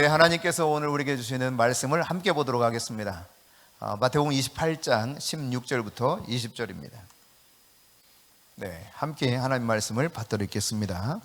하나님께서 오늘 우리에게 주시는 말씀을 함께 보도록 하겠습니다. 마태복음 28장 16절부터 20절입니다. 함께 하나님 말씀을 받들어 읽겠습니다.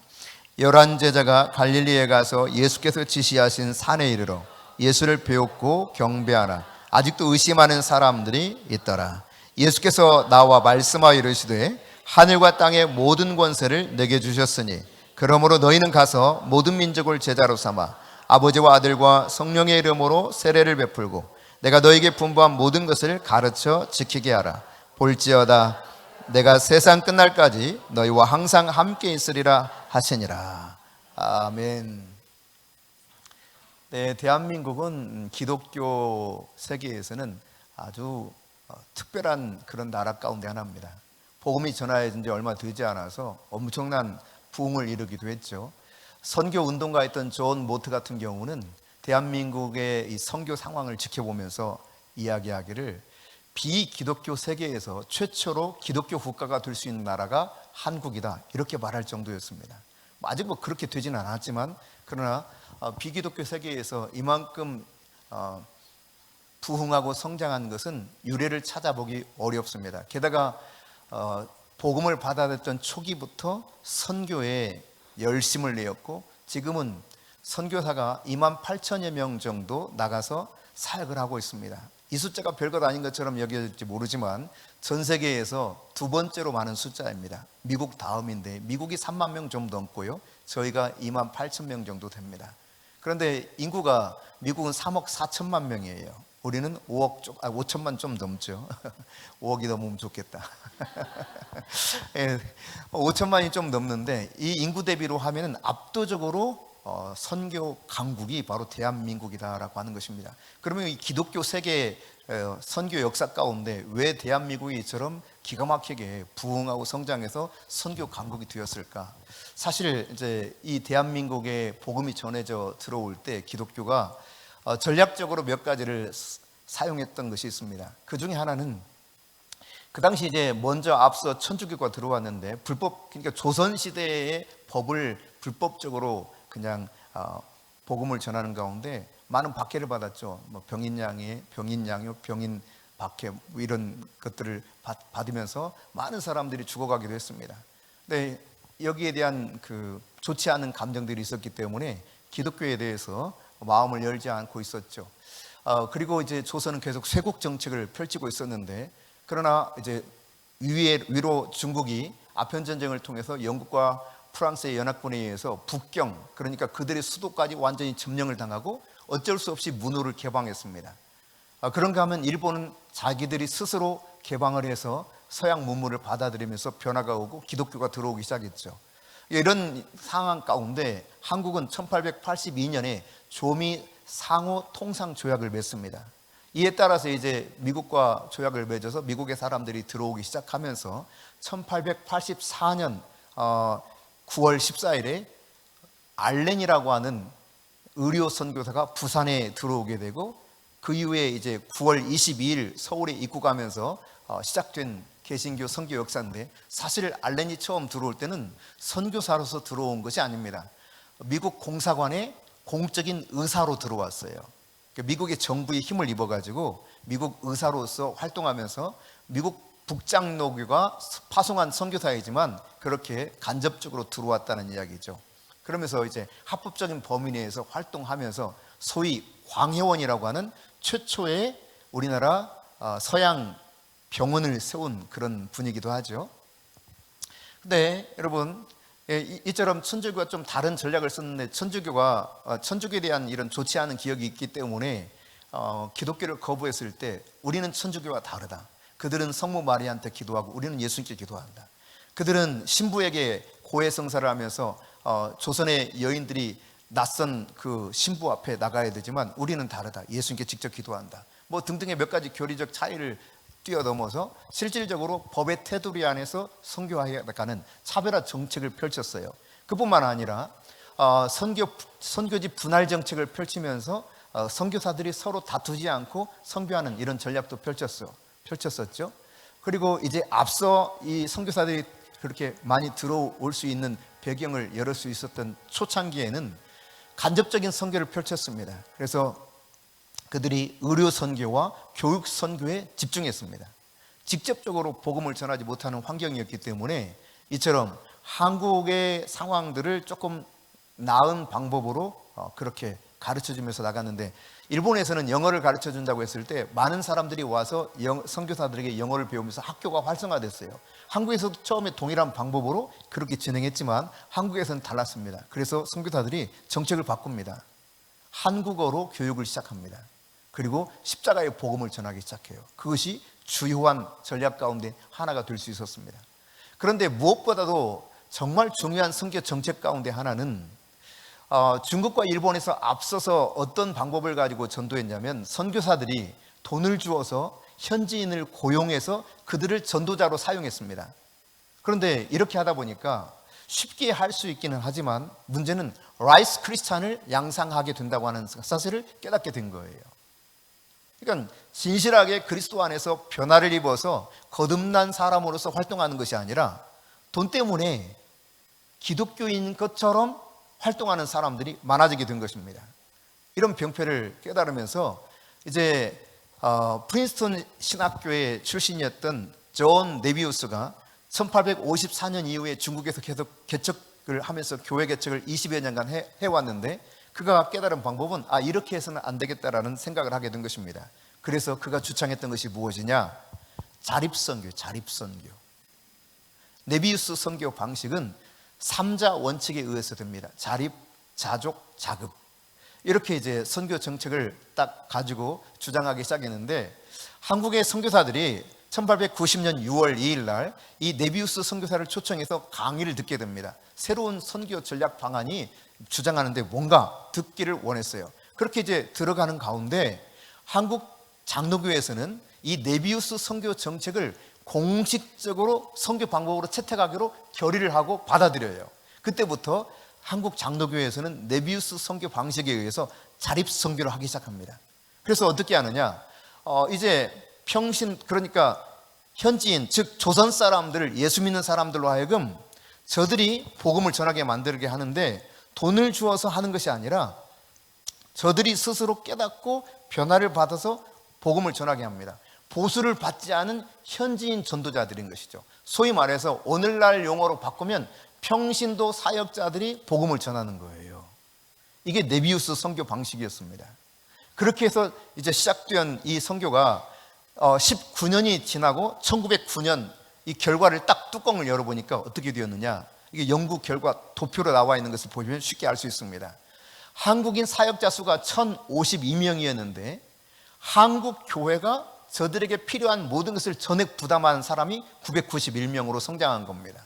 11 제자가 갈릴리에 가서 예수께서 지시하신 산에 이르러 예수를 배웠고 경배하라. 아직도 의심하는 사람들이 있더라. 예수께서 나와 말씀하여 이르시되 하늘과 땅의 모든 권세를 내게 주셨으니 그러므로 너희는 가서 모든 민족을 제자로 삼아 아버지와 아들과 성령의 이름으로 세례를 베풀고 내가 너희에게 분부한 모든 것을 가르쳐 지키게 하라. 볼지어다 내가 세상 끝날까지 너희와 항상 함께 있으리라 하시니라. 아멘. 대한민국은 기독교 세계에서는 아주 특별한 그런 나라 가운데 하나입니다. 복음이 전해진 지 얼마 되지 않아서 엄청난 부흥을 이루기도 했죠. 선교 운동가 했던 존 모트 같은 경우는 대한민국의 이 선교 상황을 지켜보면서 이야기하기를 비기독교 세계에서 최초로 기독교 국가가 될 수 있는 나라가 한국이다, 이렇게 말할 정도였습니다. 아직 그렇게 되지는 않았지만 그러나 비기독교 세계에서 이만큼 부흥하고 성장한 것은 유례를 찾아보기 어렵습니다. 게다가 복음을 받아들였던 초기부터 선교에 열심을 내었고 지금은 선교사가 28,000여 명 정도 나가서 사역을 하고 있습니다. 이 숫자가 별것 아닌 것처럼 여겨질지 모르지만 전 세계에서 두 번째로 많은 숫자입니다. 미국 다음인데 미국이 3만 명 좀 넘고요, 저희가 28,000명 정도 됩니다. 그런데 인구가 미국은 3억 4천만 명이에요. 우리는 5천만 좀 넘죠. 5억이 넘으면 좋겠다. 5천만이 좀 넘는데 이 인구 대비로 하면 압도적으로 선교 강국이 바로 대한민국이다라고 하는 것입니다. 그러면 이 기독교 세계 선교 역사 가운데 왜 대한민국이 이처럼 기가 막히게 부흥하고 성장해서 선교 강국이 되었을까? 사실 이제 이 대한민국에 복음이 전해져 들어올 때 기독교가 전략적으로 몇 가지를 사용했던 것이 있습니다. 그 중에 하나는 그 당시 이제 먼저 앞서 천주교가 들어왔는데 그러니까 조선 시대의 법을 불법적으로 그냥 복음을 전하는 가운데 많은 박해를 받았죠. 병인양요, 병인 박해 이런 것들을 받으면서 많은 사람들이 죽어가기도 했습니다. 근데 여기에 대한 그 좋지 않은 감정들이 있었기 때문에 기독교에 대해서 마음을 열지 않고 있었죠. 그리고 이제 조선은 계속 쇄국 정책을 펼치고 있었는데 그러나 이제 위로 중국이 아편 전쟁을 통해서 영국과 프랑스의 연합군에 의해서 북경, 그러니까 그들의 수도까지 완전히 점령을 당하고 어쩔 수 없이 문호를 개방했습니다. 그런가 하면 일본은 자기들이 스스로 개방을 해서 서양 문물을 받아들이면서 변화가 오고 기독교가 들어오기 시작했죠. 이런 상황 가운데 한국은 1882년에 조미 상호 통상 조약을 맺습니다. 이에 따라서 이제 미국과 조약을 맺어서 미국의 사람들이 들어오기 시작하면서 1884년 9월 14일에 알렌이라고 하는 의료 선교사가 부산에 들어오게 되고 그 이후에 이제 9월 22일 서울에 입국하면서 시작된 개신교 선교 역사인데 사실 알렌이 처음 들어올 때는 선교사로서 들어온 것이 아닙니다. 미국 공사관에 공적인 의사로 들어왔어요. 미국의 정부의 힘을 입어가지고 미국 의사로서 활동하면서 미국 북장로교가 파송한 선교사이지만 그렇게 간접적으로 들어왔다는 이야기죠. 그러면서 이제 합법적인 범위 내에서 활동하면서 소위 광해원이라고 하는 최초의 우리나라 서양 병원을 세운 그런 분이기도 하죠. 근데 여러분, 이처럼 천주교가 좀 다른 전략을 썼는데 천주교에 대한 이런 좋지 않은 기억이 있기 때문에 기독교를 거부했을 때 우리는 천주교와 다르다. 그들은 성모 마리아한테 기도하고 우리는 예수님께 기도한다. 그들은 신부에게 고해성사를 하면서 조선의 여인들이 낯선 그 신부 앞에 나가야 되지만 우리는 다르다. 예수님께 직접 기도한다. 등등의 몇 가지 교리적 차이를 뛰어넘어서 실질적으로 법의 테두리 안에서 선교하여가는 차별화 정책을 펼쳤어요. 그뿐만 아니라 선교지 분할 정책을 펼치면서 선교사들이 서로 다투지 않고 선교하는 이런 전략도 펼쳤었죠. 그리고 이제 앞서 이 선교사들이 그렇게 많이 들어올 수 있는 배경을 열을 수 있었던 초창기에는 간접적인 선교를 펼쳤습니다. 그래서 그들이 의료 선교와 교육 선교에 집중했습니다. 직접적으로 복음을 전하지 못하는 환경이었기 때문에 이처럼 한국의 상황들을 조금 나은 방법으로 그렇게 가르쳐주면서 나갔는데, 일본에서는 영어를 가르쳐준다고 했을 때 많은 사람들이 와서 선교사들에게 영어를 배우면서 학교가 활성화됐어요. 한국에서도 처음에 동일한 방법으로 그렇게 진행했지만 한국에서는 달랐습니다. 그래서 선교사들이 정책을 바꿉니다. 한국어로 교육을 시작합니다. 그리고 십자가의 복음을 전하기 시작해요. 그것이 주요한 전략 가운데 하나가 될 수 있었습니다. 그런데 무엇보다도 정말 중요한 선교 정책 가운데 하나는 중국과 일본에서 앞서서 어떤 방법을 가지고 전도했냐면, 선교사들이 돈을 주어서 현지인을 고용해서 그들을 전도자로 사용했습니다. 그런데 이렇게 하다 보니까 쉽게 할 수 있기는 하지만 문제는 라이스 크리스찬을 양상하게 된다고 하는 사실을 깨닫게 된 거예요. 그러니까 진실하게 그리스도 안에서 변화를 입어서 거듭난 사람으로서 활동하는 것이 아니라 돈 때문에 기독교인 것처럼 활동하는 사람들이 많아지게 된 것입니다. 이런 병폐를 깨달으면서 이제 프린스턴 신학교의 출신이었던 존 네비우스가 1854년 이후에 중국에서 계속 개척을 하면서 교회 개척을 20여 년간 해왔는데, 그가 깨달은 방법은 이렇게 해서는 안 되겠다라는 생각을 하게 된 것입니다. 그래서 그가 주창했던 것이 무엇이냐? 자립선교. 네비우스 선교 방식은 3자 원칙에 의해서 됩니다. 자립, 자족, 자급. 이렇게 이제 선교 정책을 딱 가지고 주장하기 시작했는데, 한국의 선교사들이 1890년 6월 2일 날 이 네비우스 선교사를 초청해서 강의를 듣게 됩니다. 새로운 선교 전략 방안이 주장하는데 뭔가 듣기를 원했어요. 그렇게 이제 들어가는 가운데 한국 장로교회에서는 이 네비우스 선교 정책을 공식적으로 선교 방법으로 채택하기로 결의를 하고 받아들여요. 그때부터 한국 장로교회에서는 네비우스 선교 방식에 의해서 자립 선교를 하기 시작합니다. 그래서 어떻게 하느냐? 이제 평신, 그러니까 현지인, 즉 조선 사람들을, 예수 믿는 사람들로 하여금 저들이 복음을 전하게 만들게 하는데, 돈을 주어서 하는 것이 아니라 저들이 스스로 깨닫고 변화를 받아서 복음을 전하게 합니다. 보수를 받지 않은 현지인 전도자들인 것이죠. 소위 말해서 오늘날 용어로 바꾸면 평신도 사역자들이 복음을 전하는 거예요. 이게 네비우스 선교 방식이었습니다. 그렇게 해서 이제 시작된 이 선교가 19년이 지나고 1909년 이 결과를 딱 뚜껑을 열어보니까 어떻게 되었느냐? 이게 연구 결과 도표로 나와 있는 것을 보시면 쉽게 알 수 있습니다. 한국인 사역자 수가 1052명이었는데 한국 교회가 저들에게 필요한 모든 것을 전액 부담한 사람이 991명으로 성장한 겁니다.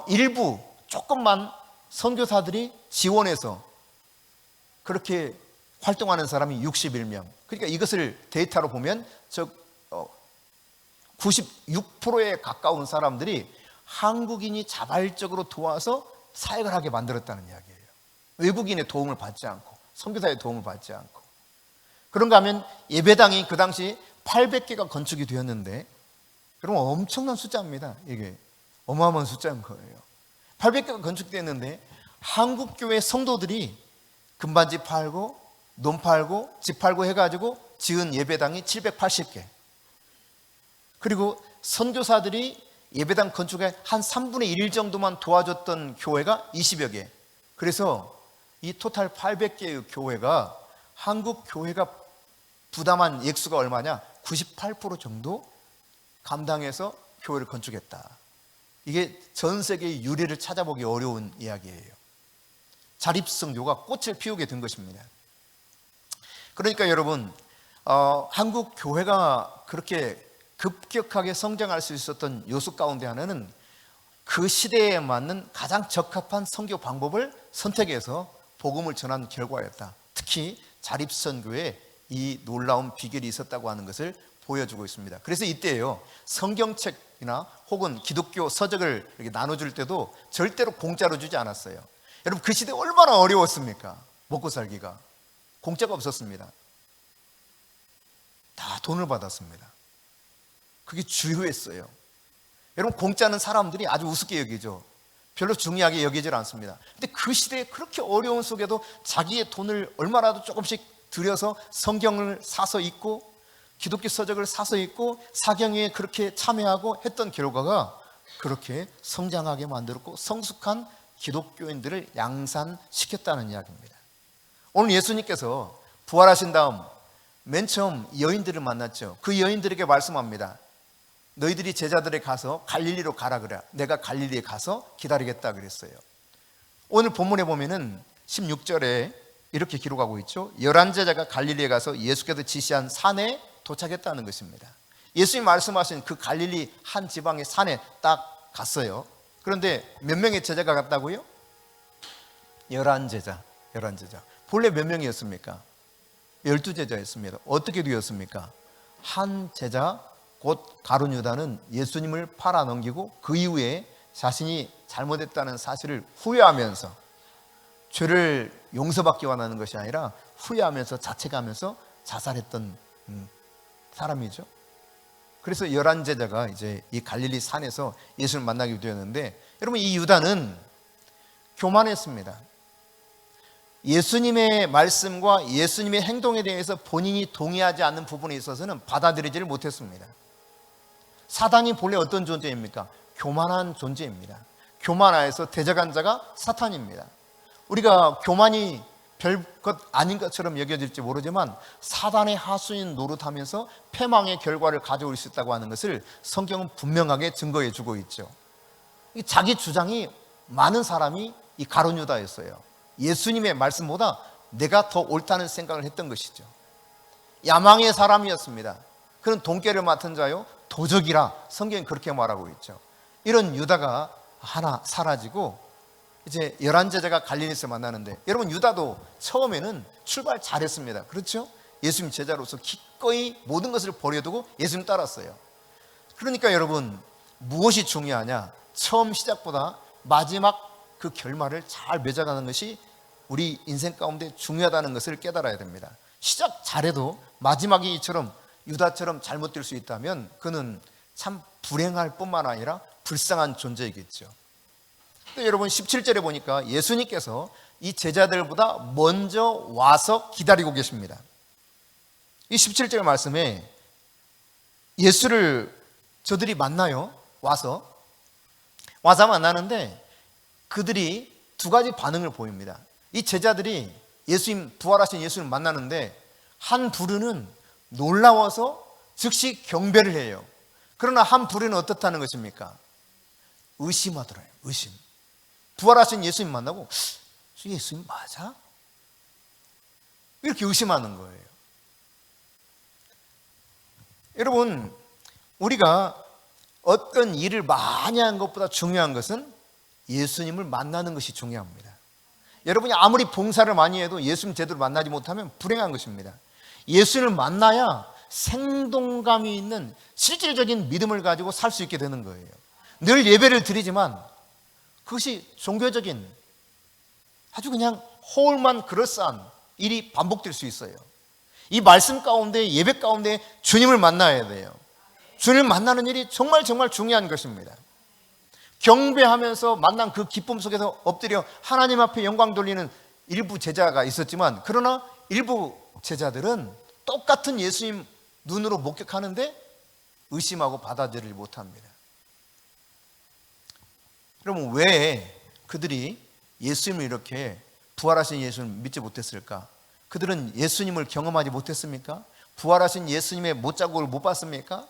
일부 조금만 선교사들이 지원해서 그렇게 활동하는 사람이 61명. 그러니까 이것을 데이터로 보면 96%에 가까운 사람들이 한국인이 자발적으로 도와서 사역을 하게 만들었다는 이야기예요. 외국인의 도움을 받지 않고, 선교사의 도움을 받지 않고. 그런가 하면 예배당이 그 당시 800개가 건축이 되었는데, 여러분 엄청난 숫자입니다. 이게 어마어마한 숫자인 거예요. 800개가 건축됐는데 한국교회 성도들이 금반지 팔고 논 팔고 집 팔고 해가지고 지은 예배당이 780개. 그리고 선교사들이 예배당 건축에 한 3분의 1 정도만 도와줬던 교회가 20여 개. 그래서 이 토탈 800개의 교회가, 한국 교회가 부담한 액수가 얼마냐? 98% 정도 감당해서 교회를 건축했다. 이게 전 세계의 유례를 찾아보기 어려운 이야기예요. 자립선교가 꽃을 피우게 된 것입니다. 그러니까 여러분, 한국 교회가 그렇게 급격하게 성장할 수 있었던 요소 가운데 하나는 그 시대에 맞는 가장 적합한 선교 방법을 선택해서 복음을 전한 결과였다. 특히 자립선교에 이 놀라운 비결이 있었다고 하는 것을 보여주고 있습니다. 그래서 이때요, 성경책이나 혹은 기독교 서적을 이렇게 나눠줄 때도 절대로 공짜로 주지 않았어요. 여러분, 그 시대 얼마나 어려웠습니까? 먹고 살기가. 공짜가 없었습니다. 다 돈을 받았습니다. 그게 주요했어요. 여러분, 공짜는 사람들이 아주 우습게 여기죠. 별로 중요하게 여기질 않습니다. 근데 그 시대에 그렇게 어려운 속에도 자기의 돈을 얼마라도 조금씩 들여서 성경을 사서 읽고 기독교 서적을 사서 읽고 사경회에 그렇게 참여하고 했던 결과가 그렇게 성장하게 만들었고 성숙한 기독교인들을 양산시켰다는 이야기입니다. 오늘 예수님께서 부활하신 다음 맨 처음 여인들을 만났죠. 그 여인들에게 말씀합니다. 너희들이 제자들에 가서 갈릴리로 가라 그래. 내가 갈릴리에 가서 기다리겠다 그랬어요. 오늘 본문에 보면은 16절에 이렇게 기록하고 있죠. 11제자가 갈릴리에 가서 예수께서 지시한 산에 도착했다는 것입니다. 예수님 말씀하신 그 갈릴리 한 지방의 산에 딱 갔어요. 그런데 몇 명의 제자가 갔다고요? 11제자. 본래 몇 명이었습니까? 12제자였습니다. 어떻게 되었습니까? 한 제자 곧 가룟 유다는 예수님을 팔아넘기고 그 이후에 자신이 잘못했다는 사실을 후회하면서 죄를 용서받기 원하는 것이 아니라 후회하면서 자책하면서 자살했던 사람이죠. 그래서 11제자가 이제 이 갈릴리 산에서 예수를 만나게 되었는데, 여러분 이 유다는 교만했습니다. 예수님의 말씀과 예수님의 행동에 대해서 본인이 동의하지 않는 부분에 있어서는 받아들이지를 못했습니다. 사단이 본래 어떤 존재입니까? 교만한 존재입니다. 교만하여서 대적한 자가 사탄입니다. 우리가 교만이 별것 아닌 것처럼 여겨질지 모르지만 사단의 하수인 노릇하면서 패망의 결과를 가져올 수 있다고 하는 것을 성경은 분명하게 증거해 주고 있죠. 자기 주장이 많은 사람이 이 가룟 유다였어요. 예수님의 말씀보다 내가 더 옳다는 생각을 했던 것이죠. 야망의 사람이었습니다. 그는 돈깨를 맡은 자요 도적이라 성경이 그렇게 말하고 있죠. 이런 유다가 하나 사라지고 이제 11제자가 갈릴리에서 만나는데, 여러분 유다도 처음에는 출발 잘했습니다. 그렇죠? 예수님 제자로서 기꺼이 모든 것을 버려두고 예수님 따랐어요. 그러니까 여러분 무엇이 중요하냐? 처음 시작보다 마지막 그 결말을 잘 맺어가는 것이 우리 인생 가운데 중요하다는 것을 깨달아야 됩니다. 시작 잘해도 마지막이 이처럼 유다처럼 잘못될 수 있다면 그는 참 불행할 뿐만 아니라 불쌍한 존재이겠죠. 또 여러분 17절에 보니까 예수님께서 이 제자들보다 먼저 와서 기다리고 계십니다. 이 17절 말씀에 예수를 저들이 만나요. 와서 만나는데 그들이 두 가지 반응을 보입니다. 이 제자들이 예수님, 부활하신 예수님을 만나는데 한 부류는 놀라워서 즉시 경배를 해요. 그러나 한 부류는 어떻다는 것입니까? 의심하더라고요. 의심. 부활하신 예수님 만나고 예수님 맞아? 이렇게 의심하는 거예요. 여러분 우리가 어떤 일을 많이 한 것보다 중요한 것은 예수님을 만나는 것이 중요합니다. 여러분이 아무리 봉사를 많이 해도 예수님 제대로 만나지 못하면 불행한 것입니다. 예수님을 만나야 생동감이 있는 실질적인 믿음을 가지고 살 수 있게 되는 거예요. 늘 예배를 드리지만 그것이 종교적인 아주 그냥 허울만 그럴싸한 일이 반복될 수 있어요. 이 말씀 가운데, 예배 가운데 주님을 만나야 돼요. 주님을 만나는 일이 정말 중요한 것입니다. 경배하면서 만난 그 기쁨 속에서 엎드려 하나님 앞에 영광 돌리는 일부 제자가 있었지만, 그러나 일부 제자들은 똑같은 예수님 눈으로 목격하는데 의심하고 받아들이지 못합니다. 그러면 왜 그들이 예수님을 이렇게 부활하신 예수님을 믿지 못했을까? 그들은 예수님을 경험하지 못했습니까? 부활하신 예수님의 못자국을 못 봤습니까?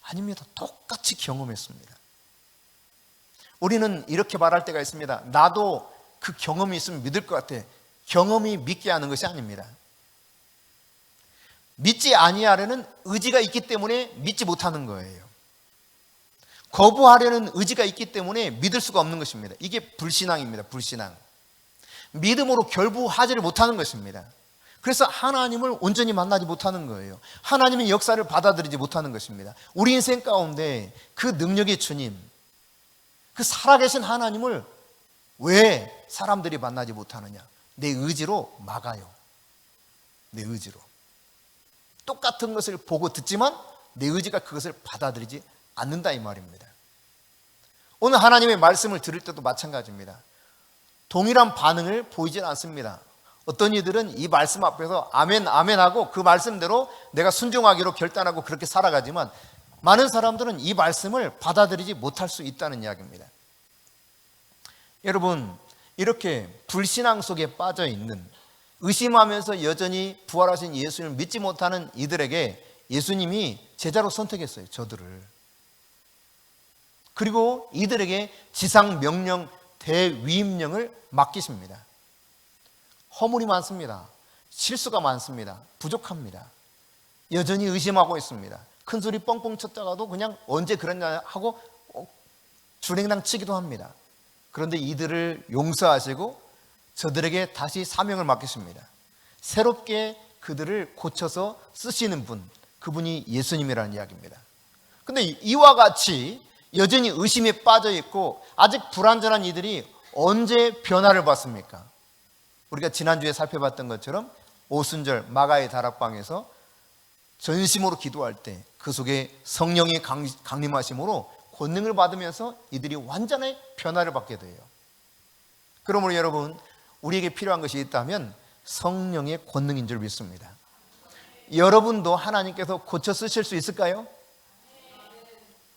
아닙니다. 똑같이 경험했습니다. 우리는 이렇게 말할 때가 있습니다. 나도 그 경험이 있으면 믿을 것 같아. 경험이 믿게 하는 것이 아닙니다. 믿지 아니하려는 의지가 있기 때문에 믿지 못하는 거예요. 거부하려는 의지가 있기 때문에 믿을 수가 없는 것입니다. 이게 불신앙입니다. 불신앙. 믿음으로 결부하지를 못하는 것입니다. 그래서 하나님을 온전히 만나지 못하는 거예요. 하나님의 역사를 받아들이지 못하는 것입니다. 우리 인생 가운데 그 능력의 주님, 그 살아계신 하나님을 왜 사람들이 만나지 못하느냐? 내 의지로 막아요. 내 의지로. 똑같은 것을 보고 듣지만 내 의지가 그것을 받아들이지 않는다 이 말입니다. 오늘 하나님의 말씀을 들을 때도 마찬가지입니다. 동일한 반응을 보이질 않습니다. 어떤 이들은 이 말씀 앞에서 아멘 아멘 하고 그 말씀대로 내가 순종하기로 결단하고 그렇게 살아가지만, 많은 사람들은 이 말씀을 받아들이지 못할 수 있다는 이야기입니다. 여러분, 이렇게 불신앙 속에 빠져 있는, 의심하면서 여전히 부활하신 예수님을 믿지 못하는 이들에게 예수님이 제자로 선택했어요, 저들을. 그리고 이들에게 지상 명령, 대위임령을 맡기십니다. 허물이 많습니다. 실수가 많습니다. 부족합니다. 여전히 의심하고 있습니다. 큰 소리 뻥뻥 쳤다가도 그냥 언제 그랬냐 하고 주랭랑 치기도 합니다. 그런데 이들을 용서하시고 저들에게 다시 사명을 맡기십니다. 새롭게 그들을 고쳐서 쓰시는 분, 그분이 예수님이라는 이야기입니다. 그런데 이와 같이 여전히 의심에 빠져 있고 아직 불완전한 이들이 언제 변화를 받습니까? 우리가 지난주에 살펴봤던 것처럼 오순절 마가의 다락방에서 전심으로 기도할 때 그 속에 성령의 강림하심으로 권능을 받으면서 이들이 완전히 변화를 받게 돼요. 그러므로 여러분, 우리에게 필요한 것이 있다면 성령의 권능인 줄 믿습니다. 여러분도 하나님께서 고쳐 쓰실 수 있을까요?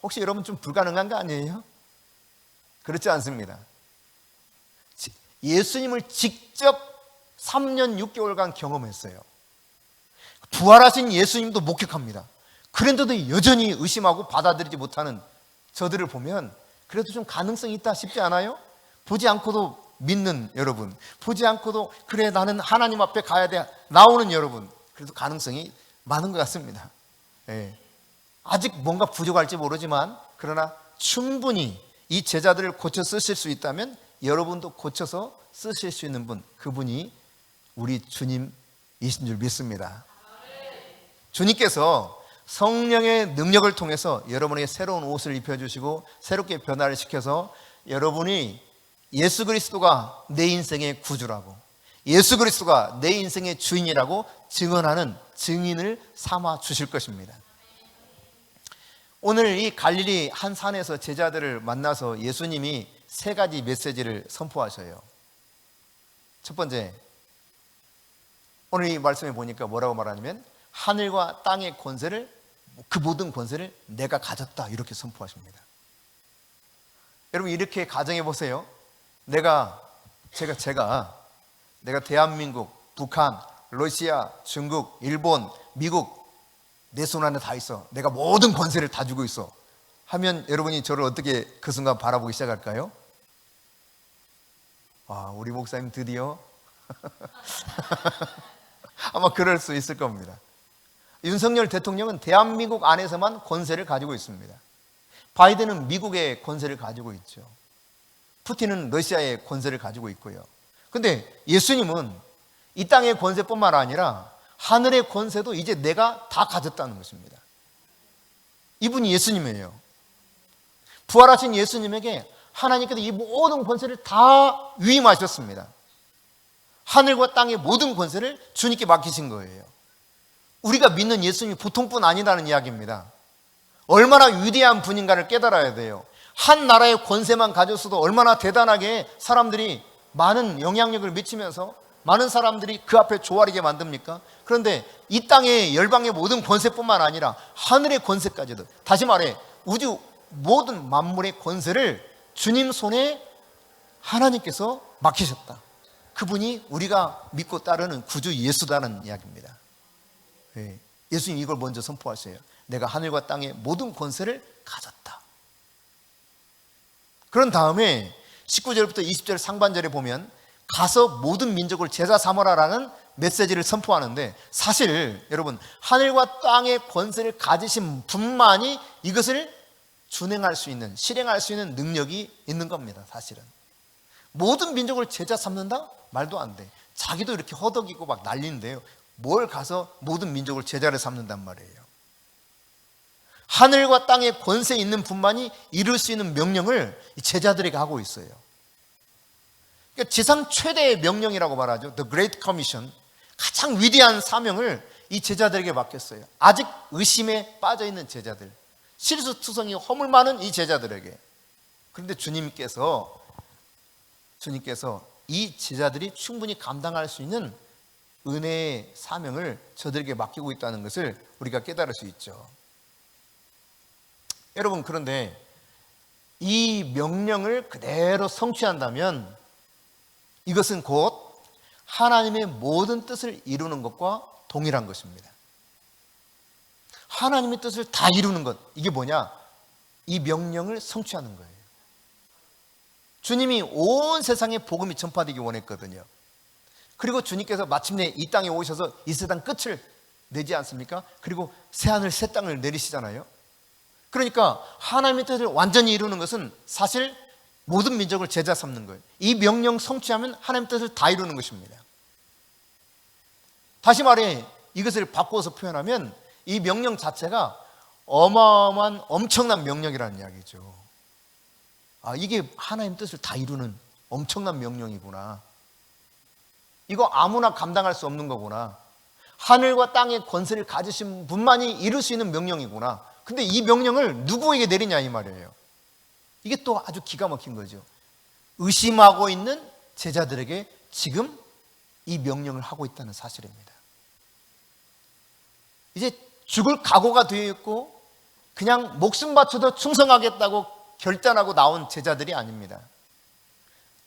혹시 여러분 좀 불가능한 거 아니에요? 그렇지 않습니다. 예수님을 직접 3년 6개월간 경험했어요. 부활하신 예수님도 목격합니다. 그런데도 여전히 의심하고 받아들이지 못하는 저들을 보면 그래도 좀 가능성이 있다 싶지 않아요? 보지 않고도 믿는 여러분, 보지 않고도 그래 나는 하나님 앞에 가야 돼 나오는 여러분, 그래도 가능성이 많은 것 같습니다. 예. 아직 뭔가 부족할지 모르지만 그러나 충분히 이 제자들을 고쳐 쓰실 수 있다면 여러분도 고쳐서 쓰실 수 있는 분, 그분이 우리 주님이신 줄 믿습니다. 주님께서 성령의 능력을 통해서 여러분에게 새로운 옷을 입혀주시고 새롭게 변화를 시켜서 여러분이 예수 그리스도가 내 인생의 구주라고, 예수 그리스도가 내 인생의 주인이라고 증언하는 증인을 삼아 주실 것입니다. 오늘 이 갈릴리 한 산에서 제자들을 만나서 예수님이 세 가지 메시지를 선포하셔요. 첫 번째, 오늘 이 말씀에 보니까 뭐라고 말하냐면 하늘과 땅의 권세를, 그 모든 권세를 내가 가졌다, 이렇게 선포하십니다. 여러분, 이렇게 가정해 보세요. 내가 대한민국, 북한, 러시아, 중국, 일본, 미국 내 손 안에 다 있어. 내가 모든 권세를 다 주고 있어 하면 여러분이 저를 어떻게 그 순간 바라보기 시작할까요? 우리 목사님 드디어 아마 그럴 수 있을 겁니다. 윤석열 대통령은 대한민국 안에서만 권세를 가지고 있습니다. 바이든은 미국의 권세를 가지고 있죠. 푸틴은 러시아의 권세를 가지고 있고요. 그런데 예수님은 이 땅의 권세뿐만 아니라 하늘의 권세도 이제 내가 다 가졌다는 것입니다. 이분이 예수님이에요. 부활하신 예수님에게 하나님께서 이 모든 권세를 다 위임하셨습니다. 하늘과 땅의 모든 권세를 주님께 맡기신 거예요. 우리가 믿는 예수님이 보통뿐 아니라는 이야기입니다. 얼마나 위대한 분인가를 깨달아야 돼요. 한 나라의 권세만 가졌어도 얼마나 대단하게 사람들이 많은 영향력을 미치면서 많은 사람들이 그 앞에 조아리게 만듭니까? 그런데 이 땅의 열방의 모든 권세뿐만 아니라 하늘의 권세까지도, 다시 말해 우주 모든 만물의 권세를 주님 손에 하나님께서 맡기셨다. 그분이 우리가 믿고 따르는 구주 예수다는 이야기입니다. 예수님 이걸 먼저 선포하세요. 내가 하늘과 땅의 모든 권세를 가졌다. 그런 다음에 19절부터 20절 상반절에 보면 가서 모든 민족을 제자 삼으라라는 메시지를 선포하는데, 사실 여러분, 하늘과 땅의 권세를 가지신 분만이 이것을 준행할 수 있는, 실행할 수 있는 능력이 있는 겁니다. 사실은 모든 민족을 제자 삼는다? 말도 안 돼. 자기도 이렇게 허덕이고 막 난리인데요, 뭘 가서 모든 민족을 제자를 삼는단 말이에요. 하늘과 땅의 권세 있는 분만이 이룰 수 있는 명령을 제자들에게 하고 있어요. 그러니까 지상 최대의 명령이라고 말하죠. The Great Commission. 가장 위대한 사명을 이 제자들에게 맡겼어요. 아직 의심에 빠져있는 제자들, 실수투성이 허물 많은 이 제자들에게. 그런데 주님께서 이 제자들이 충분히 감당할 수 있는 은혜의 사명을 저들에게 맡기고 있다는 것을 우리가 깨달을 수 있죠. 여러분, 그런데 이 명령을 그대로 성취한다면 이것은 곧 하나님의 모든 뜻을 이루는 것과 동일한 것입니다. 하나님의 뜻을 다 이루는 것, 이게 뭐냐? 이 명령을 성취하는 거예요. 주님이 온 세상에 복음이 전파되기 원했거든요. 그리고 주님께서 마침내 이 땅에 오셔서 이 세상 끝을 내지 않습니까? 그리고 새하늘 새 땅을 내리시잖아요. 그러니까 하나님의 뜻을 완전히 이루는 것은 사실 모든 민족을 제자 삼는 거예요. 이 명령 성취하면 하나님의 뜻을 다 이루는 것입니다. 다시 말해 이것을 바꾸어서 표현하면 이 명령 자체가 어마어마한 엄청난 명령이라는 이야기죠. 이게 하나님 뜻을 다 이루는 엄청난 명령이구나. 이거 아무나 감당할 수 없는 거구나. 하늘과 땅의 권세를 가지신 분만이 이룰 수 있는 명령이구나. 근데 이 명령을 누구에게 내리냐 이 말이에요. 이게 또 아주 기가 막힌 거죠. 의심하고 있는 제자들에게 지금 이 명령을 하고 있다는 사실입니다. 이제 죽을 각오가 되어 있고 그냥 목숨 바쳐도 충성하겠다고 결단하고 나온 제자들이 아닙니다.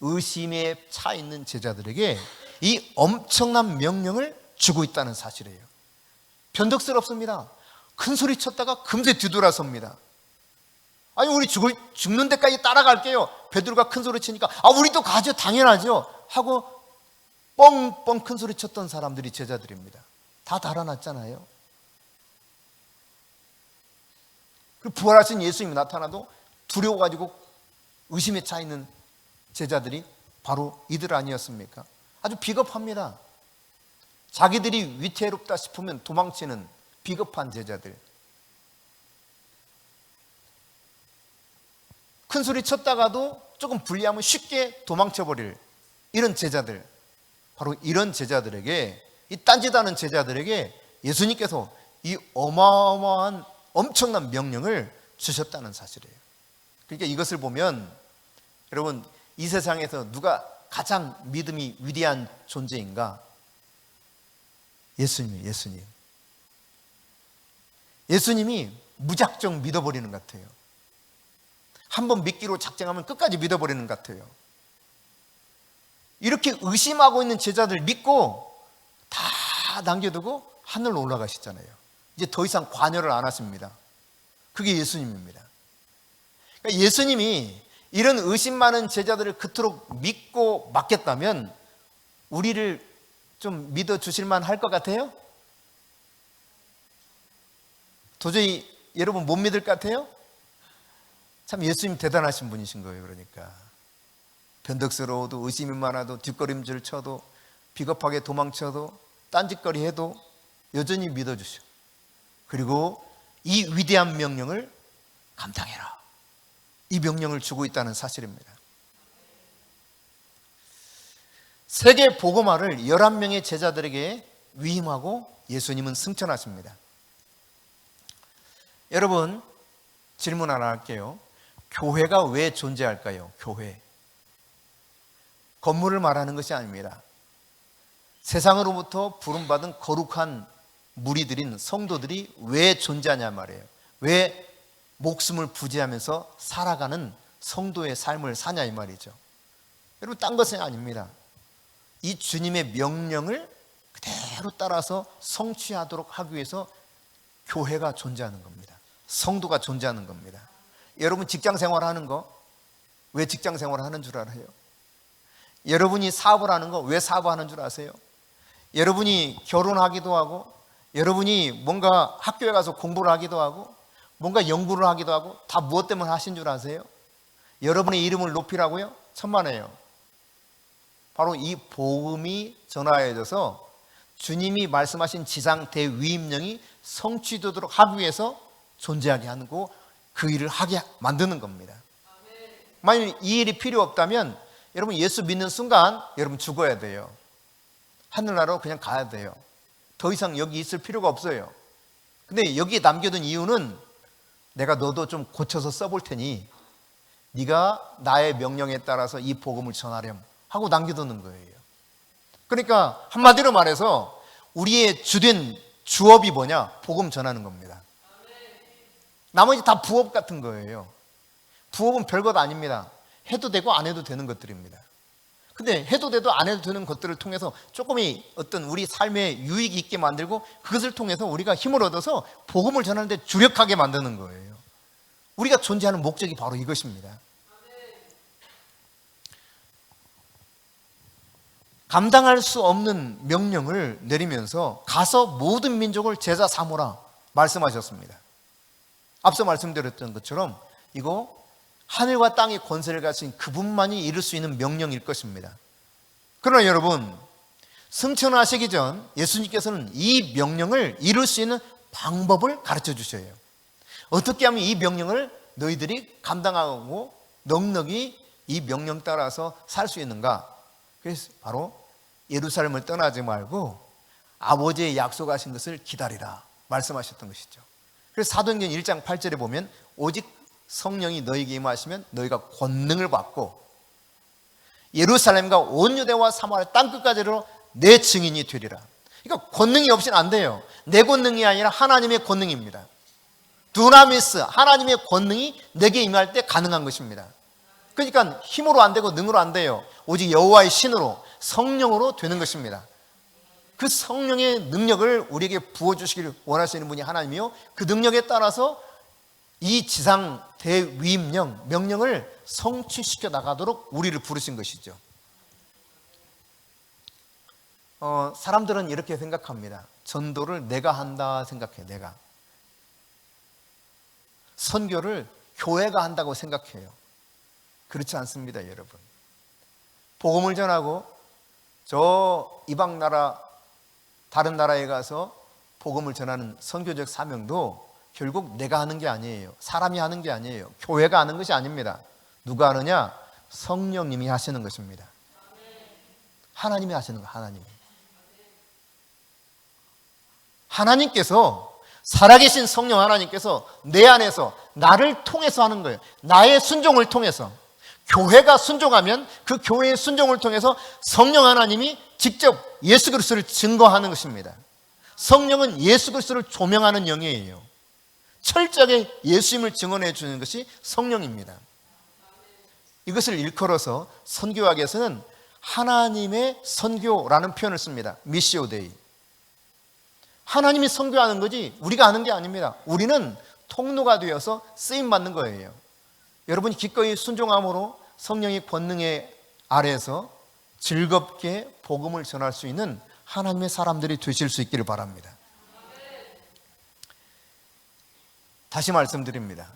의심에 차 있는 제자들에게 이 엄청난 명령을 주고 있다는 사실이에요. 변덕스럽습니다. 큰 소리 쳤다가 금세 뒤돌아섭니다. 아니 우리 죽는 데까지 따라갈게요. 베드로가 큰 소리 치니까 우리도 가죠. 당연하죠. 하고 뻥뻥 큰 소리 쳤던 사람들이 제자들입니다. 다 달아났잖아요. 그 부활하신 예수님이 나타나도 두려워가지고 의심에 차 있는 제자들이 바로 이들 아니었습니까? 아주 비겁합니다. 자기들이 위태롭다 싶으면 도망치는 비겁한 제자들. 큰 소리 쳤다가도 조금 불리하면 쉽게 도망쳐버릴 이런 제자들. 바로 이런 제자들에게, 이 딴짓하는 제자들에게 예수님께서 이 어마어마한 엄청난 명령을 주셨다는 사실이에요. 그러니까 이것을 보면 여러분, 이 세상에서 누가 가장 믿음이 위대한 존재인가? 예수님이에요. 예수님이 무작정 믿어버리는 것 같아요. 한번 믿기로 작정하면 끝까지 믿어버리는 것 같아요. 이렇게 의심하고 있는 제자들 믿고 다 남겨두고 하늘로 올라가시잖아요. 이제 더 이상 관여를 안 하십니다. 그게 예수님입니다. 그러니까 예수님이 이런 의심 많은 제자들을 그토록 믿고 맡겼다면 우리를 좀 믿어주실 만할 것 같아요? 도저히 여러분 못 믿을 것 같아요? 참 예수님 대단하신 분이신 거예요. 그러니까 변덕스러워도 의심이 많아도 뒷걸음질 쳐도 비겁하게 도망쳐도 딴짓거리 해도 여전히 믿어주셔. 그리고 이 위대한 명령을 감당해라. 이 명령을 주고 있다는 사실입니다. 세계 복음화를 11명의 제자들에게 위임하고 예수님은 승천하십니다. 여러분, 질문 하나 할게요. 교회가 왜 존재할까요? 교회. 건물을 말하는 것이 아닙니다. 세상으로부터 부름받은 거룩한 무리들인 성도들이 왜 존재하냐 말이에요. 왜 목숨을 부지하면서 살아가는 성도의 삶을 사냐 이 말이죠. 여러분, 딴 것은 아닙니다. 이 주님의 명령을 그대로 따라서 성취하도록 하기 위해서 교회가 존재하는 겁니다. 성도가 존재하는 겁니다. 여러분 직장 생활하는 거 왜 직장 생활하는 줄 알아요? 여러분이 사업을 하는 거 왜 사업하는 줄 아세요? 여러분이 결혼하기도 하고 여러분이 뭔가 학교에 가서 공부를 하기도 하고 뭔가 연구를 하기도 하고 다 무엇 때문에 하신 줄 아세요? 여러분의 이름을 높이라고요? 천만에요. 바로 이 복음이 전하여져서 주님이 말씀하신 지상 대위임령이 성취되도록 하기 위해서 존재하게 하는 거, 그 일을 하게 만드는 겁니다. 만약 이 일이 필요 없다면 여러분 예수 믿는 순간 여러분 죽어야 돼요. 하늘나라로 그냥 가야 돼요. 더 이상 여기 있을 필요가 없어요. 근데 여기에 남겨둔 이유는 내가 너도 좀 고쳐서 써볼 테니 네가 나의 명령에 따라서 이 복음을 전하렴 하고 남겨두는 거예요. 그러니까 한마디로 말해서 우리의 주된 주업이 뭐냐? 복음 전하는 겁니다. 나머지 다 부업 같은 거예요. 부업은 별것 아닙니다. 해도 되고 안 해도 되는 것들입니다. 근데 해도 돼도 안 해도 되는 것들을 통해서 조금이 어떤 우리 삶에 유익이 있게 만들고 그것을 통해서 우리가 힘을 얻어서 복음을 전하는데 주력하게 만드는 거예요. 우리가 존재하는 목적이 바로 이것입니다. 감당할 수 없는 명령을 내리면서 가서 모든 민족을 제자 삼으라 말씀하셨습니다. 앞서 말씀드렸던 것처럼 이거 하늘과 땅의 권세를 가진 그분만이 이룰 수 있는 명령일 것입니다. 그러나 여러분, 승천하시기 전 예수님께서는 이 명령을 이룰 수 있는 방법을 가르쳐 주셔요. 어떻게 하면 이 명령을 너희들이 감당하고 넉넉히 이 명령 따라서 살 수 있는가? 그래서 바로 예루살렘을 떠나지 말고 아버지의 약속하신 것을 기다리라 말씀하셨던 것이죠. 그래서 사도행전 1장 8절에 보면 오직 성령이 너희에게 임하시면 너희가 권능을 받고 예루살렘과 온 유대와 사마리아 땅끝까지로 내 증인이 되리라. 그러니까 권능이 없이는 안 돼요. 내 권능이 아니라 하나님의 권능입니다. 두나미스, 하나님의 권능이 내게 임할 때 가능한 것입니다. 그러니까 힘으로 안 되고 능으로 안 돼요. 오직 여호와의 신으로 성령으로 되는 것입니다. 그 성령의 능력을 우리에게 부어주시기를 원하시는 분이 하나님이요, 그 능력에 따라서 이 지상 대위임령, 명령을 성취시켜 나가도록 우리를 부르신 것이죠. 사람들은 이렇게 생각합니다. 전도를 내가 한다 생각해요. 내가. 선교를 교회가 한다고 생각해요. 그렇지 않습니다, 여러분. 복음을 전하고 저 이방 나라, 다른 나라에 가서 복음을 전하는 선교적 사명도 결국 내가 하는 게 아니에요. 사람이 하는 게 아니에요. 교회가 하는 것이 아닙니다. 누가 하느냐? 성령님이 하시는 것입니다. 하나님이 하시는 거예요. 하나님께서, 살아계신 성령 하나님께서 내 안에서 나를 통해서 하는 거예요. 나의 순종을 통해서. 교회가 순종하면 그 교회의 순종을 통해서 성령 하나님이 직접 예수 그리스도를 증거하는 것입니다. 성령은 예수 그리스도를 조명하는 영이에요. 철저하게 예수님을 증언해 주는 것이 성령입니다. 이것을 일컬어서 선교학에서는 하나님의 선교라는 표현을 씁니다. 미시오 데이. 하나님이 선교하는 거지 우리가 하는 게 아닙니다. 우리는 통로가 되어서 쓰임 받는 거예요. 여러분이 기꺼이 순종함으로 성령의 권능의 아래에서 즐겁게 복음을 전할 수 있는 하나님의 사람들이 되실 수 있기를 바랍니다. 다시 말씀드립니다.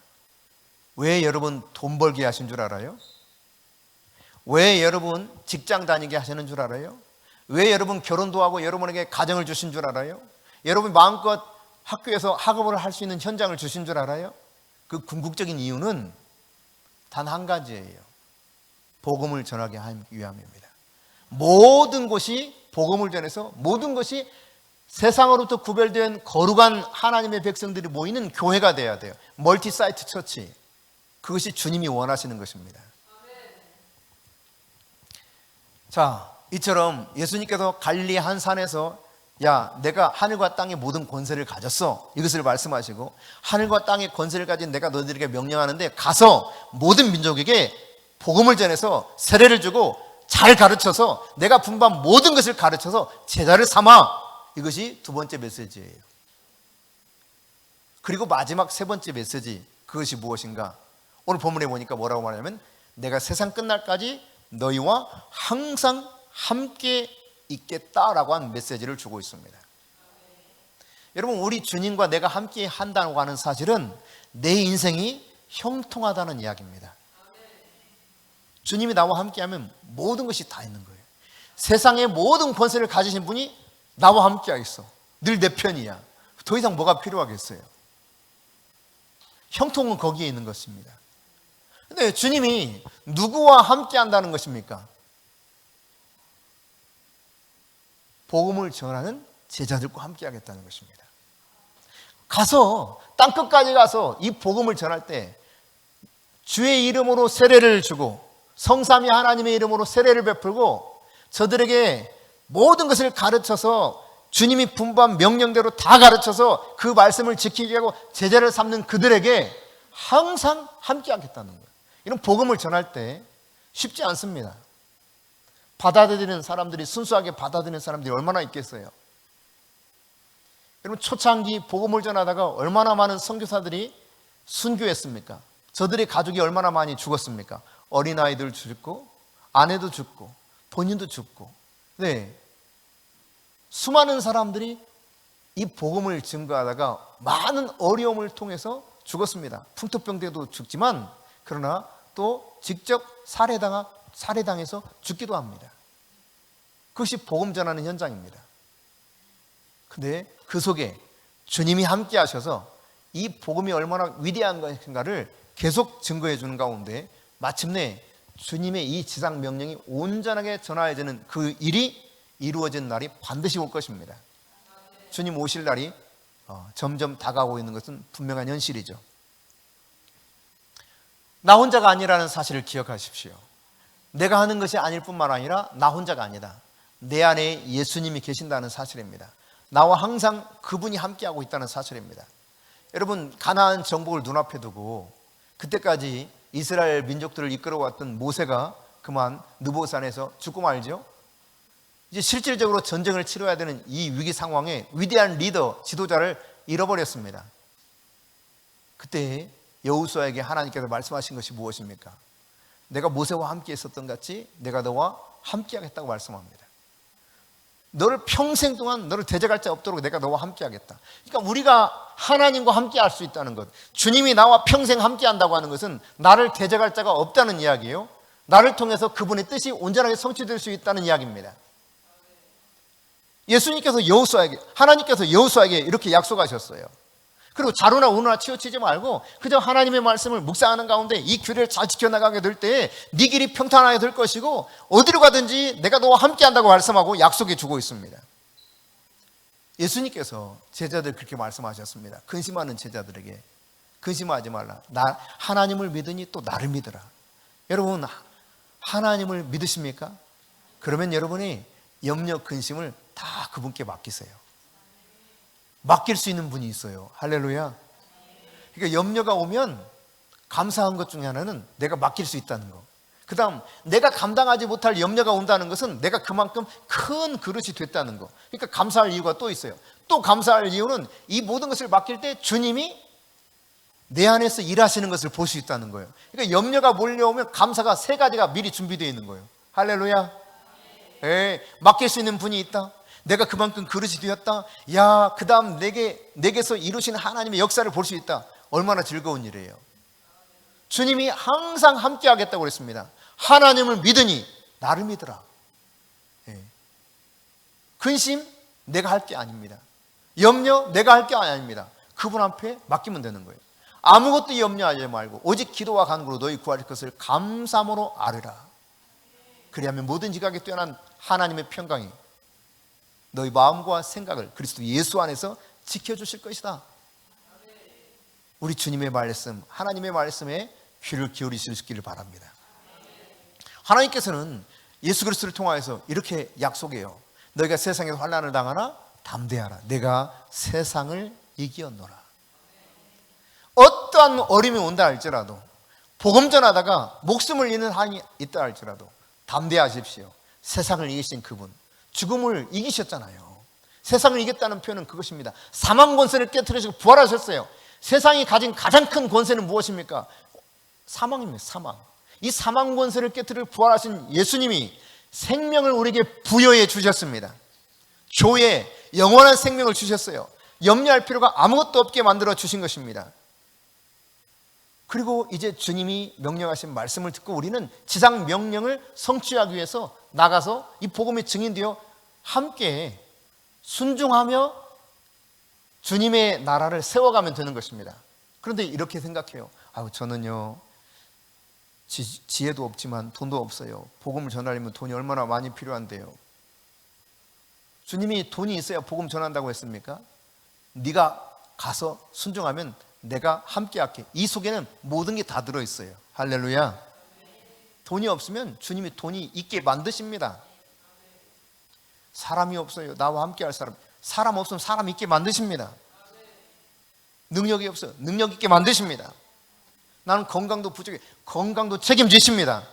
왜 여러분 돈 벌게 하신 줄 알아요? 왜 여러분 직장 다니게 하시는 줄 알아요? 왜 여러분 결혼도 하고 여러분에게 가정을 주신 줄 알아요? 여러분 마음껏 학교에서 학업을 할 수 있는 현장을 주신 줄 알아요? 그 궁극적인 이유는 단 한 가지예요. 복음을 전하게 하기 위함입니다. 모든 곳이 복음을 전해서 모든 것이 세상으로부터 구별된 거룩한 하나님의 백성들이 모이는 교회가 돼야 돼요. 멀티사이트 처치. 그것이 주님이 원하시는 것입니다. 자, 이처럼 예수님께서 갈릴리 한 산에서 야, 내가 하늘과 땅의 모든 권세를 가졌어. 이것을 말씀하시고 하늘과 땅의 권세를 가진 내가 너희들에게 명령하는데 가서 모든 민족에게 복음을 전해서 세례를 주고 잘 가르쳐서 내가 분부한 모든 것을 가르쳐서 제자를 삼아. 이것이 두 번째 메시지예요. 그리고 마지막 세 번째 메시지, 그것이 무엇인가? 오늘 본문에 보니까 뭐라고 말하냐면 내가 세상 끝날까지 너희와 항상 함께 있겠다라고 한 메시지를 주고 있습니다. 여러분, 우리 주님과 내가 함께 한다고 하는 사실은 내 인생이 형통하다는 이야기입니다. 주님이 나와 함께하면 모든 것이 다 있는 거예요. 세상의 모든 권세를 가지신 분이 나와 함께 하겠어. 늘 내 편이야. 더 이상 뭐가 필요하겠어요? 형통은 거기에 있는 것입니다. 근데 주님이 누구와 함께 한다는 것입니까? 복음을 전하는 제자들과 함께 하겠다는 것입니다. 가서 땅끝까지 가서 이 복음을 전할 때 주의 이름으로 세례를 주고 성삼위 하나님의 이름으로 세례를 베풀고 저들에게 모든 것을 가르쳐서 주님이 분부한 명령대로 다 가르쳐서 그 말씀을 지키게 하고 제자를 삼는 그들에게 항상 함께 하겠다는 거예요. 이런 복음을 전할 때 쉽지 않습니다. 받아들이는 사람들이, 순수하게 받아들이는 사람들이 얼마나 있겠어요. 여러분, 초창기 복음을 전하다가 얼마나 많은 선교사들이 순교했습니까? 저들의 가족이 얼마나 많이 죽었습니까? 어린아이들 죽고 아내도 죽고 본인도 죽고, 네, 수많은 사람들이 이 복음을 증거하다가 많은 어려움을 통해서 죽었습니다. 풍토병 때도 죽지만 그러나 또 직접 살해당해서 죽기도 합니다. 그것이 복음 전하는 현장입니다. 근데 그 속에 주님이 함께 하셔서 이 복음이 얼마나 위대한 것인가를 계속 증거해 주는 가운데 마침내 주님의 이 지상 명령이 온전하게 전하여지는 그 일이 이루어진 날이 반드시 올 것입니다. 주님 오실 날이 점점 다가오고 있는 것은 분명한 현실이죠. 나 혼자가 아니라는 사실을 기억하십시오. 내가 하는 것이 아닐 뿐만 아니라 나 혼자가 아니다. 내 안에 예수님이 계신다는 사실입니다. 나와 항상 그분이 함께하고 있다는 사실입니다. 여러분, 가나안 정복을 눈앞에 두고 그때까지 이스라엘 민족들을 이끌어왔던 모세가 그만 느보산에서 죽고 말죠. 이제 실질적으로 전쟁을 치러야 되는 이 위기 상황에 위대한 리더, 지도자를 잃어버렸습니다. 그때 여호수아에게 하나님께서 말씀하신 것이 무엇입니까? 내가 모세와 함께 있었던 같이 내가 너와 함께 하겠다고 말씀합니다. 너를 평생 동안 너를 대적할 자 없도록 내가 너와 함께 하겠다. 그러니까 우리가 하나님과 함께 할 수 있다는 것, 주님이 나와 평생 함께 한다고 하는 것은 나를 대적할 자가 없다는 이야기예요. 나를 통해서 그분의 뜻이 온전하게 성취될 수 있다는 이야기입니다. 예수님께서 여호수아에게, 하나님께서 여호수아에게 이렇게 약속하셨어요. 그리고 자루나 우누나 치우치지 말고 그저 하나님의 말씀을 묵상하는 가운데 이 규례를 잘 지켜나가게 될 때 네 길이 평탄하게 될 것이고 어디로 가든지 내가 너와 함께 한다고 말씀하고 약속해 주고 있습니다. 예수님께서 제자들 그렇게 말씀하셨습니다. 근심하는 제자들에게 근심하지 말라. 나 하나님을 믿으니 또 나를 믿으라. 여러분, 하나님을 믿으십니까? 그러면 여러분이 염려, 근심을 다 그분께 맡기세요. 맡길 수 있는 분이 있어요. 할렐루야. 그러니까 염려가 오면 감사한 것 중에 하나는 내가 맡길 수 있다는 거. 그 다음, 내가 감당하지 못할 염려가 온다는 것은 내가 그만큼 큰 그릇이 됐다는 거. 그러니까 감사할 이유가 또 있어요. 또 감사할 이유는 이 모든 것을 맡길 때 주님이 내 안에서 일하시는 것을 볼 수 있다는 거예요. 그러니까 염려가 몰려오면 감사가 세 가지가 미리 준비되어 있는 거예요. 할렐루야. 예, 맡길 수 있는 분이 있다. 내가 그만큼 그릇이 되었다. 야, 그 다음 내게서 이루시는 하나님의 역사를 볼 수 있다. 얼마나 즐거운 일이에요. 주님이 항상 함께 하겠다고 그랬습니다. 하나님을 믿으니 나를 믿으라. 예. 근심 내가 할 게 아닙니다. 염려 내가 할 게 아닙니다. 그분 앞에 맡기면 되는 거예요. 아무것도 염려하지 말고 오직 기도와 간구로 너희 구할 것을 감사함으로 아뢰라. 그리하면 모든 지각에 뛰어난 하나님의 평강이 너희 마음과 생각을 그리스도 예수 안에서 지켜주실 것이다. 우리 주님의 말씀, 하나님의 말씀에 귀를 기울이실 수 있기를 바랍니다. 하나님께서는 예수 그리스도를 통하여서 이렇게 약속해요. 너희가 세상에서 환난을 당하나 담대하라. 내가 세상을 이기었노라. 어떠한 어려움이 온다 할지라도 복음 전하다가 목숨을 잃는 한이 있다 할지라도 담대하십시오. 세상을 이기신 그분, 죽음을 이기셨잖아요. 세상을 이겼다는 표현은 그것입니다. 사망 권세를 깨트리시고 부활하셨어요. 세상이 가진 가장 큰 권세는 무엇입니까? 사망입니다. 사망. 이 사망 권세를 깨트리고 부활하신 예수님이 생명을 우리에게 부여해 주셨습니다. 조에 영원한 생명을 주셨어요. 염려할 필요가 아무것도 없게 만들어 주신 것입니다. 그리고 이제 주님이 명령하신 말씀을 듣고 우리는 지상 명령을 성취하기 위해서 나가서 이 복음의 증인되어 함께 순종하며 주님의 나라를 세워가면 되는 것입니다. 그런데 이렇게 생각해요. 저는요 지혜도 없지만 돈도 없어요. 복음을 전하려면 돈이 얼마나 많이 필요한데요. 주님이 돈이 있어야 복음 전한다고 했습니까? 네가 가서 순종하면 내가 함께 할게. 이 속에는 모든 게 다 들어있어요. 할렐루야. 돈이 없으면 주님이 돈이 있게 만드십니다. 사람이 없어요. 나와 함께 할 사람. 사람 없으면 사람 있게 만드십니다. 능력이 없어요. 능력 있게 만드십니다. 나는 건강도 부족해. 건강도 책임지십니다.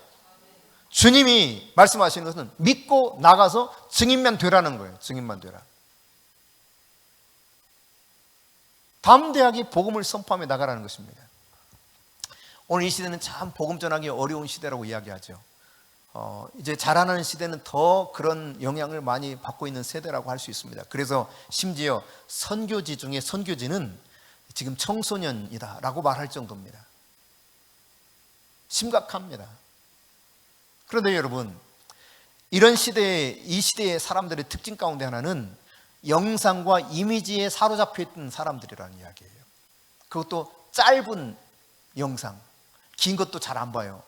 주님이 말씀하시는 것은 믿고 나가서 증인만 되라는 거예요. 증인만 되라. 담대하게 복음을 선포하며 나가라는 것입니다. 오늘 이 시대는 참 복음 전하기 어려운 시대라고 이야기하죠. 이제 자라나는 시대는 더 그런 영향을 많이 받고 있는 세대라고 할 수 있습니다. 그래서 심지어 선교지 중에 선교지는 지금 청소년이다라고 말할 정도입니다. 심각합니다. 그런데 여러분, 이런 시대에, 이 시대의 사람들의 특징 가운데 하나는 영상과 이미지에 사로잡혀 있던 사람들이라는 이야기예요. 그것도 짧은 영상, 긴 것도 잘 안 봐요.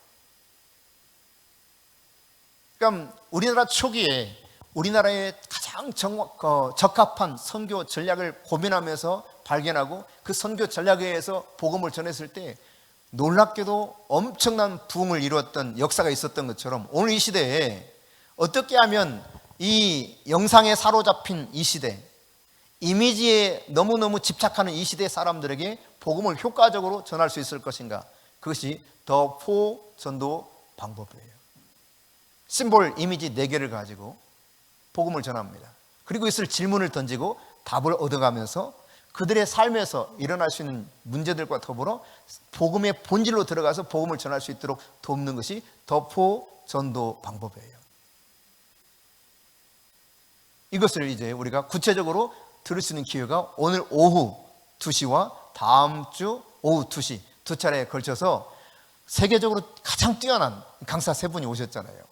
그러니까 우리나라 초기에 우리나라에 가장 적합한 선교 전략을 고민하면서 발견하고 그 선교 전략에 의해서 복음을 전했을 때 놀랍게도 엄청난 부흥을 이루었던 역사가 있었던 것처럼 오늘 이 시대에 어떻게 하면 이 영상에 사로잡힌 이 시대, 이미지에 너무너무 집착하는 이 시대 사람들에게 복음을 효과적으로 전할 수 있을 것인가? 그것이 더 포 전도 방법이에요. 심볼 이미지 4개를 가지고 복음을 전합니다. 그리고 있을 질문을 던지고 답을 얻어가면서 그들의 삶에서 일어날 수 있는 문제들과 더불어 복음의 본질로 들어가서 복음을 전할 수 있도록 돕는 것이 더 포 전도 방법이에요. 이것을 이제 우리가 구체적으로 들을 수 있는 기회가 오늘 오후 2시와 다음 주 오후 2시 두 차례에 걸쳐서 세계적으로 가장 뛰어난 강사 3분이 오셨잖아요.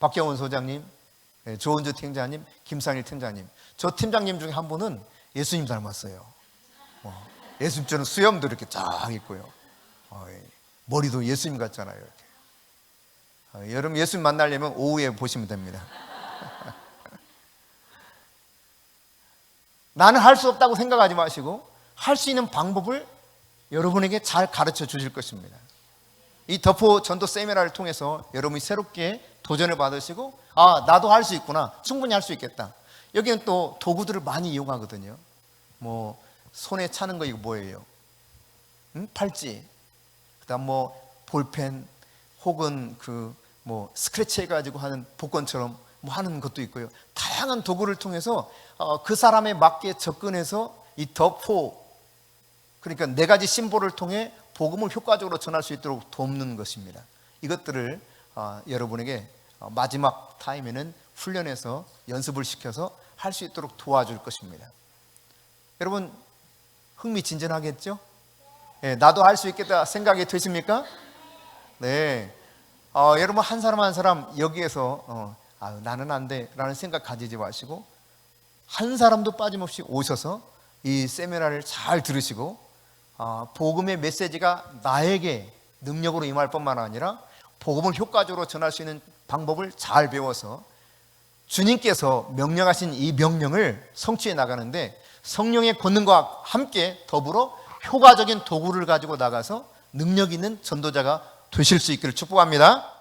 박경원 소장님, 조은주 팀장님, 김상일 팀장님. 저 팀장님 중에 한 분은 예수님 닮았어요. 예수님처럼 수염도 이렇게 쫙 있고요. 머리도 예수님 같잖아요. 이렇게. 여러분 예수님 만나려면 오후에 보시면 됩니다. 나는 할 수 없다고 생각하지 마시고 할 수 있는 방법을 여러분에게 잘 가르쳐 주실 것입니다. 이 더포 전도 세미나를 통해서 여러분이 새롭게 도전을 받으시고 나도 할 수 있구나, 충분히 할 수 있겠다. 여기는 또 도구들을 많이 이용하거든요. 뭐 손에 차는 거 이거 뭐예요? 팔찌, 그다음 볼펜 혹은 스크래치 해가지고 하는 복권처럼 하는 것도 있고요. 다양한 도구를 통해서 그 사람에 맞게 접근해서 이 더포, 그러니까 4가지 심볼을 통해 복음을 효과적으로 전할 수 있도록 돕는 것입니다. 이것들을 여러분에게 마지막 타임에는 훈련해서 연습을 시켜서 할 수 있도록 도와줄 것입니다. 여러분 흥미진진하겠죠? 나도 할 수 있겠다 생각이 되십니까? 네. 여러분 한 사람 한 사람 여기에서 나는 안 돼 라는 생각 가지지 마시고 한 사람도 빠짐없이 오셔서 이 세미나를 잘 들으시고 복음의 메시지가 나에게 능력으로 임할 뿐만 아니라 복음을 효과적으로 전할 수 있는 방법을 잘 배워서 주님께서 명령하신 이 명령을 성취해 나가는데 성령의 권능과 함께 더불어 효과적인 도구를 가지고 나가서 능력 있는 전도자가 되실 수 있기를 축복합니다.